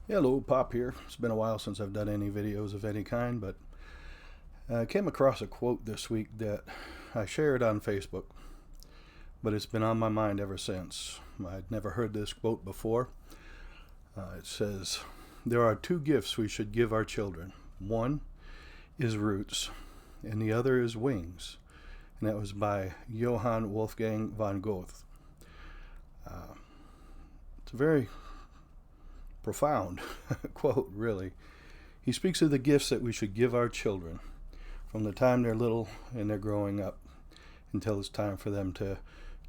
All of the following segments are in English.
Hello, Pop here. It's been a while since I've done any videos of any kind, but I came across a quote this week that I shared on Facebook, but it's been on my mind ever since. I'd never heard this quote before. It says, "There are two gifts we should give our children. One is roots, and the other is wings." And that was by Johann Wolfgang von Goethe. Uh, it's a very profound quote, really. He speaks of the gifts that we should give our children from the time they're little and they're growing up until it's time for them to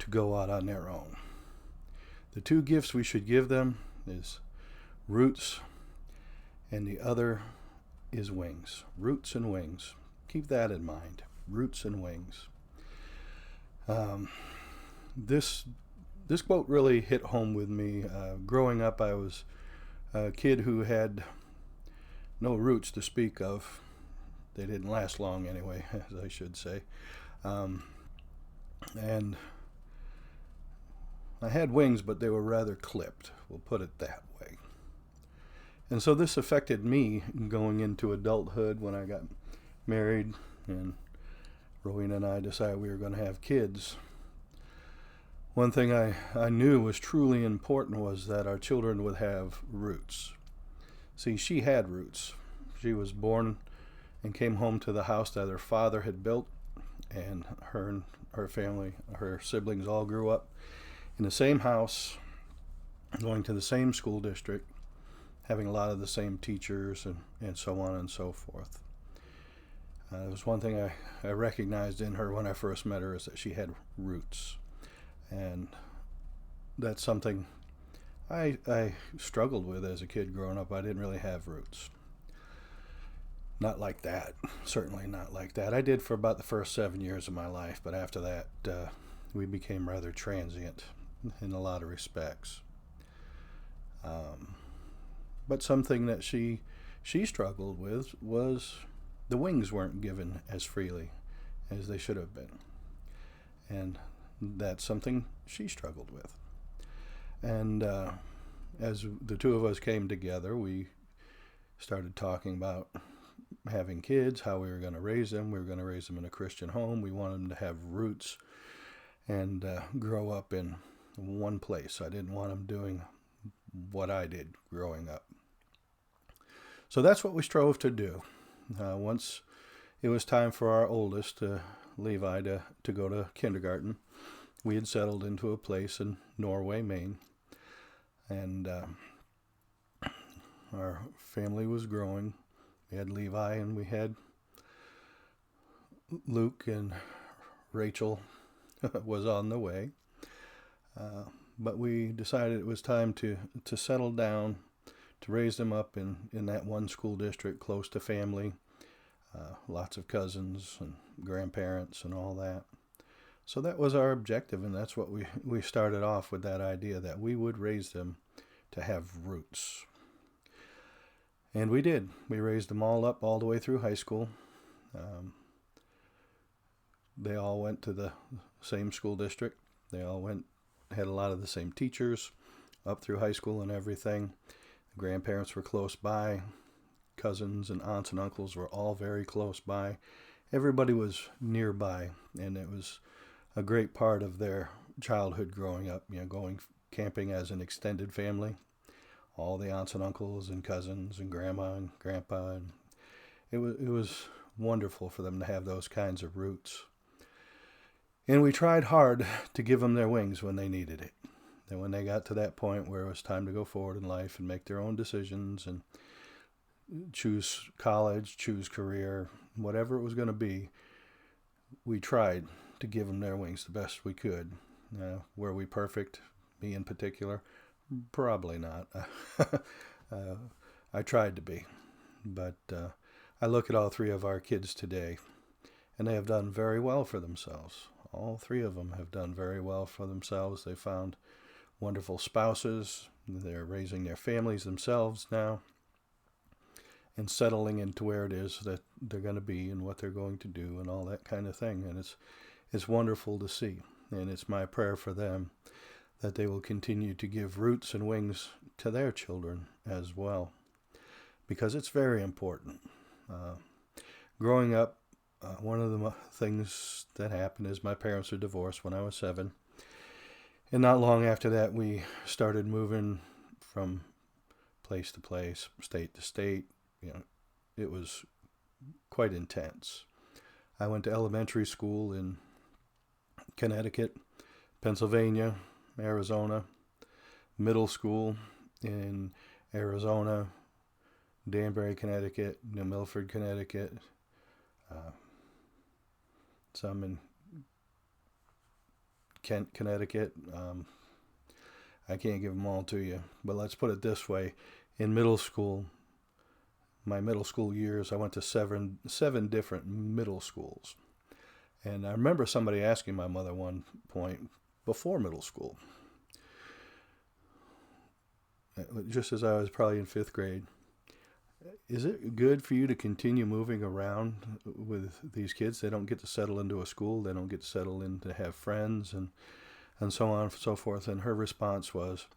go out on their own. The two gifts we should give them is roots, and the other is wings. Roots and wings. Keep that in mind. Roots and wings. Um, this this quote really hit home with me. Growing up, I was a kid who had no roots to speak of. They didn't last long anyway, as I should say. Um, and I had wings, but they were rather clipped. We'll put it that way. And so this affected me going into adulthood when I got married and Rowena and I decided we were going to have kids. One thing I knew was truly important was that our children would have roots. See, she had roots. She was born and came home to the house that her father had built, and her family, her siblings all grew up in the same house, going to the same school district, having a lot of the same teachers, and so on and so forth. It was one thing I recognized in her when I first met her, is that she had roots. And that's something I struggled with as a kid growing up. I didn't really have roots. Not like that. Certainly not like that. I did for about the first 7 years of my life, but after that, we became rather transient in a lot of respects. But something that she struggled with was the wings weren't given as freely as they should have been. And that's something she struggled with. And as the two of us came together, we started talking about having kids, how we were going to raise them. We were going to raise them in a Christian home. We wanted them to have roots and grow up in one place. I didn't want them doing what I did growing up. So that's what we strove to do. Once it was time for our oldest, Levi, to go to kindergarten, we had settled into a place in Norway, Maine, and our family was growing. We had Levi and we had Luke, and Rachel was on the way. But we decided it was time to settle down, to raise them up in that one school district close to family, lots of cousins and grandparents and all that. So that was our objective, and that's what we started off with, that idea that we would raise them to have roots. And we did. We raised them all up all the way through high school. They all went to the same school district. They all had a lot of the same teachers up through high school and everything. The grandparents were close by. Cousins and aunts and uncles were all very close by. Everybody was nearby, and it was a great part of their childhood growing up, going camping as an extended family. All the aunts and uncles and cousins and grandma and grandpa, and it was wonderful for them to have those kinds of roots. And we tried hard to give them their wings when they needed it. And when they got to that point where it was time to go forward in life and make their own decisions and choose college, choose career, whatever it was going to be, we tried to give them their wings the best we could. Were we perfect? Me in particular? Probably not. I tried to be. But I look at all three of our kids today, and they have done very well for themselves. All three of them have done very well for themselves. They found wonderful spouses. They're raising their families themselves now and settling into where it is that they're going to be and what they're going to do and all that kind of thing. And it's wonderful to see. And it's my prayer for them that they will continue to give roots and wings to their children as well, because it's very important. Growing up, one of the things that happened is my parents were divorced when I was 7. And not long after that, we started moving from place to place, state to state. It was quite intense. I went to elementary school in Connecticut, Pennsylvania, Arizona, middle school in Arizona, Danbury, Connecticut, New Milford, Connecticut, some in Kent, Connecticut. I can't give them all to you, but let's put it this way. In middle school, my middle school years, I went to seven different middle schools. And I remember somebody asking my mother one point before middle school, just as I was probably in 5th grade, is it good for you to continue moving around with these kids? They don't get to settle into a school. They don't get to settle in to have friends and so on and so forth. And her response was,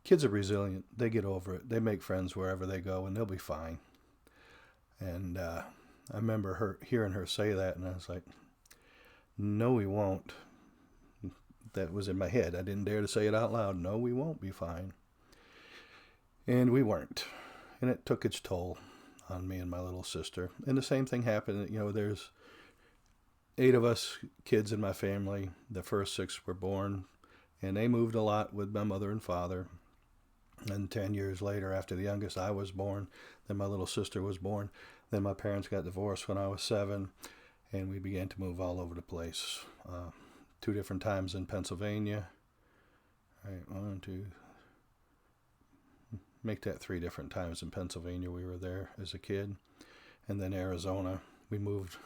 kids are resilient. They get over it. They make friends wherever they go, and they'll be fine. And I remember hearing her say that, and I was like, no, we won't. That was in my head. I didn't dare to say it out loud. No, we won't be fine. And we weren't. And it took its toll on me and my little sister. And the same thing happened. There's 8 of us kids in my family. The first 6 were born, and they moved a lot with my mother and father. And 10 years later, after the youngest, I was born. Then my little sister was born. Then my parents got divorced when I was 7, and we began to move all over the place. 2 different times in Pennsylvania. All right, 1, 2, make that 3 different times in Pennsylvania. We were there as a kid. And then Arizona. We moved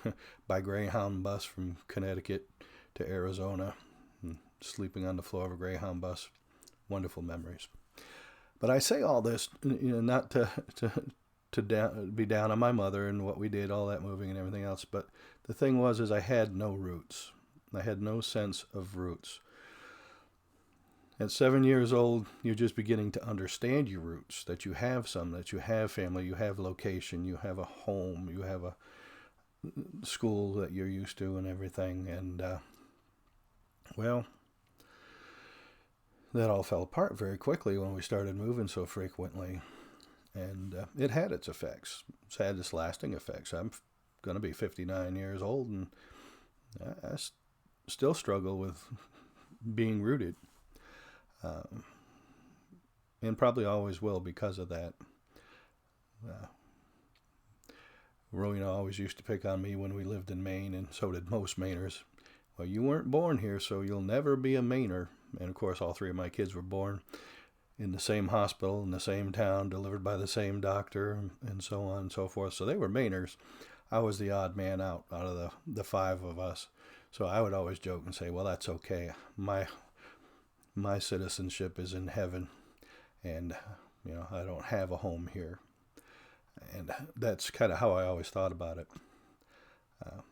by Greyhound bus from Connecticut to Arizona, and sleeping on the floor of a Greyhound bus. Wonderful memories. But I say all this, not to be down on my mother and what we did, all that moving and everything else. But the thing is I had no roots. I had no sense of roots. At 7 years old, you're just beginning to understand your roots, that you have some, that you have family, you have location, you have a home, you have a school that you're used to and everything. And, that all fell apart very quickly when we started moving so frequently. And it had its effects. It's had its lasting effects. I'm going to be 59 years old, and I still struggle with being rooted. And probably always will because of that. Rowena always used to pick on me when we lived in Maine, and so did most Mainers. Well, you weren't born here, so you'll never be a Mainer. And of course, all 3 of my kids were born in the same hospital, in the same town, delivered by the same doctor, and so on and so forth. So they were Mainers. I was the odd man out of the 5 of us. So I would always joke and say, well, that's okay. My citizenship is in heaven, and I don't have a home here. And that's kind of how I always thought about it.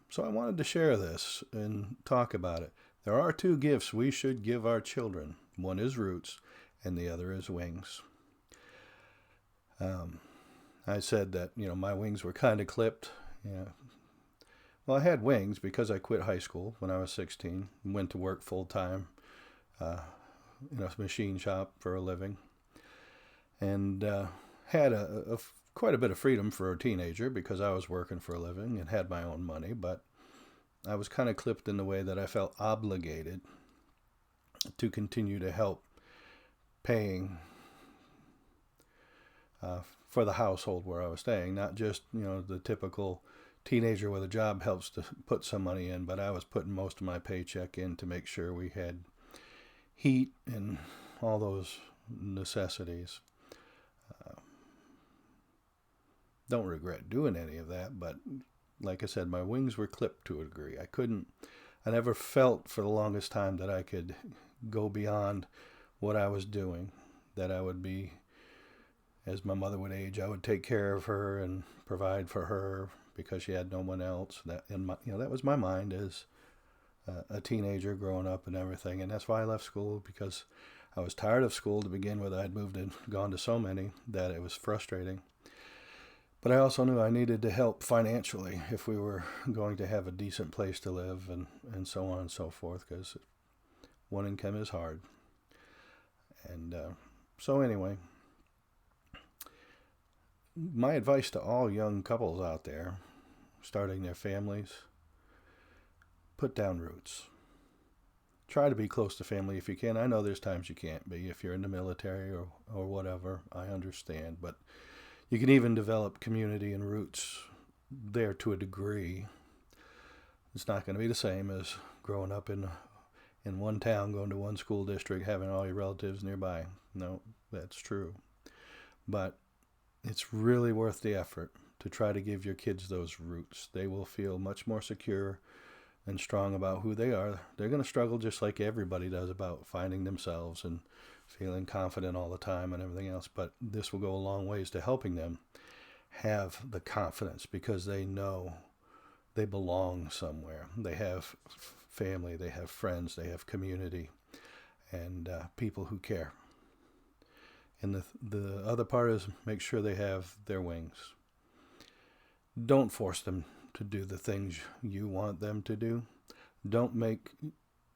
So I wanted to share this and talk about it. There are 2 gifts we should give our children. One is roots, and the other is wings. I said that, my wings were kind of clipped. Well, I had wings because I quit high school when I was 16 and went to work full time in a machine shop for a living, and had quite a bit of freedom for a teenager because I was working for a living and had my own money, but I was kind of clipped in the way that I felt obligated to continue to help paying for the household where I was staying. Not just, the typical teenager with a job helps to put some money in, but I was putting most of my paycheck in to make sure we had heat and all those necessities. Don't regret doing any of that, but like I said, my wings were clipped to a degree. I never felt for the longest time that I could go beyond what I was doing, that I would be, as my mother would age, I would take care of her and provide for her because she had no one else. That was my mind as a teenager growing up and everything, and that's why I left school, because I was tired of school to begin with. I had moved and gone to so many that it was frustrating. But I also knew I needed to help financially if we were going to have a decent place to live and so on and so forth, because one income is hard. And so anyway, my advice to all young couples out there starting their families, put down roots. Try to be close to family if you can. I know there's times you can't be if you're in the military or whatever. I understand. But you can even develop community and roots there to a degree. It's not going to be the same as growing up in one town, going to one school district, having all your relatives nearby. No, that's true. But it's really worth the effort to try to give your kids those roots. They will feel much more secure and strong about who they are. They're going to struggle just like everybody does about finding themselves and feeling confident all the time and everything else. But this will go a long ways to helping them have the confidence because they know they belong somewhere. They have family, they have friends, they have community, and people who care. And the other part is make sure they have their wings. Don't force them to do the things you want them to do. Don't make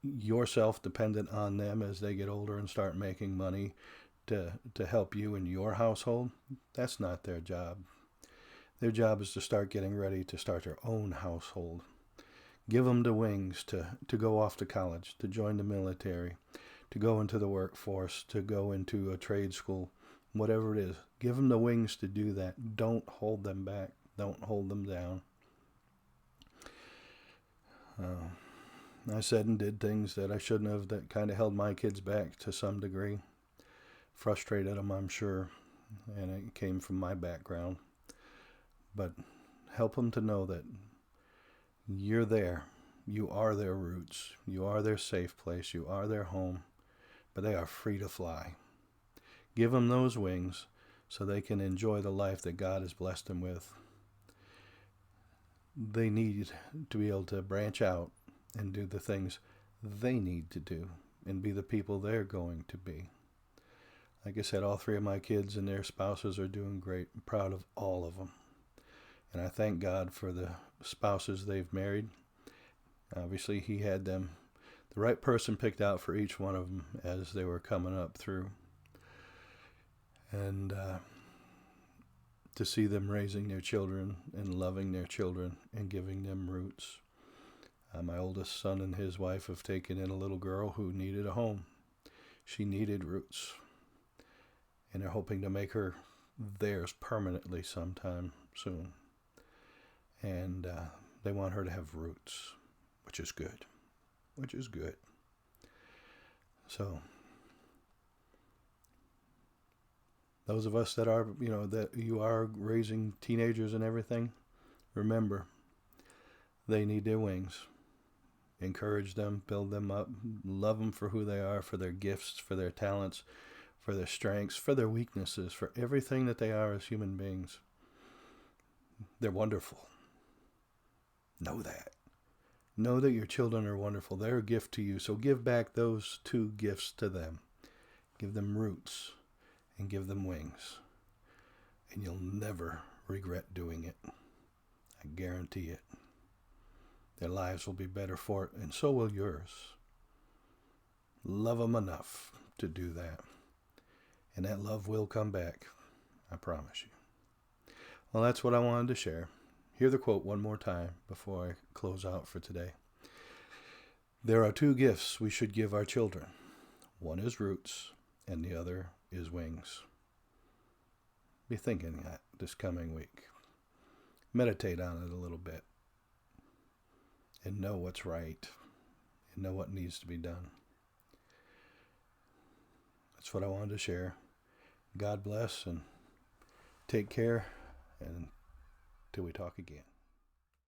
yourself dependent on them as they get older and start making money to help you in your household. That's not their job. Their job is to start getting ready to start their own household. Give them the wings to go off to college, to join the military, to go into the workforce, to go into a trade school, whatever it is. Give them the wings to do that. Don't hold them back. Don't hold them down. I said and did things that I shouldn't have that kind of held my kids back to some degree. Frustrated them, I'm sure, and it came from my background. But help them to know that you're there. You are their roots. You are their safe place. You are their home. But they are free to fly. Give them those wings so they can enjoy the life that God has blessed them with. They need to be able to branch out and do the things they need to do and be the people they're going to be. Like I said, all three of my kids and their spouses are doing great. I'm proud of all of them. And I thank God for the spouses they've married. Obviously, He had the right person picked out for each one of them as they were coming up through. And to see them raising their children and loving their children and giving them roots. My oldest son and his wife have taken in a little girl who needed a home. She needed roots. And they're hoping to make her theirs permanently sometime soon. And they want her to have roots, which is good. Which is good. So, those of us that are, that you are raising teenagers and everything, remember, they need their wings. Encourage them, build them up, love them for who they are, for their gifts, for their talents, for their strengths, for their weaknesses, for everything that they are as human beings. They're wonderful. Know that. Know that your children are wonderful. They're a gift to you. So give back those two gifts to them. Give them roots and give them wings. And you'll never regret doing it. I guarantee it. Their lives will be better for it, and so will yours. Love them enough to do that. And that love will come back. I promise you. Well, that's what I wanted to share. Hear the quote one more time before I close out for today. There are two gifts we should give our children. One is roots, and the other is wings. Be thinking that this coming week. Meditate on it a little bit. And know what's right. And know what needs to be done. That's what I wanted to share. God bless and take care. And till we talk again.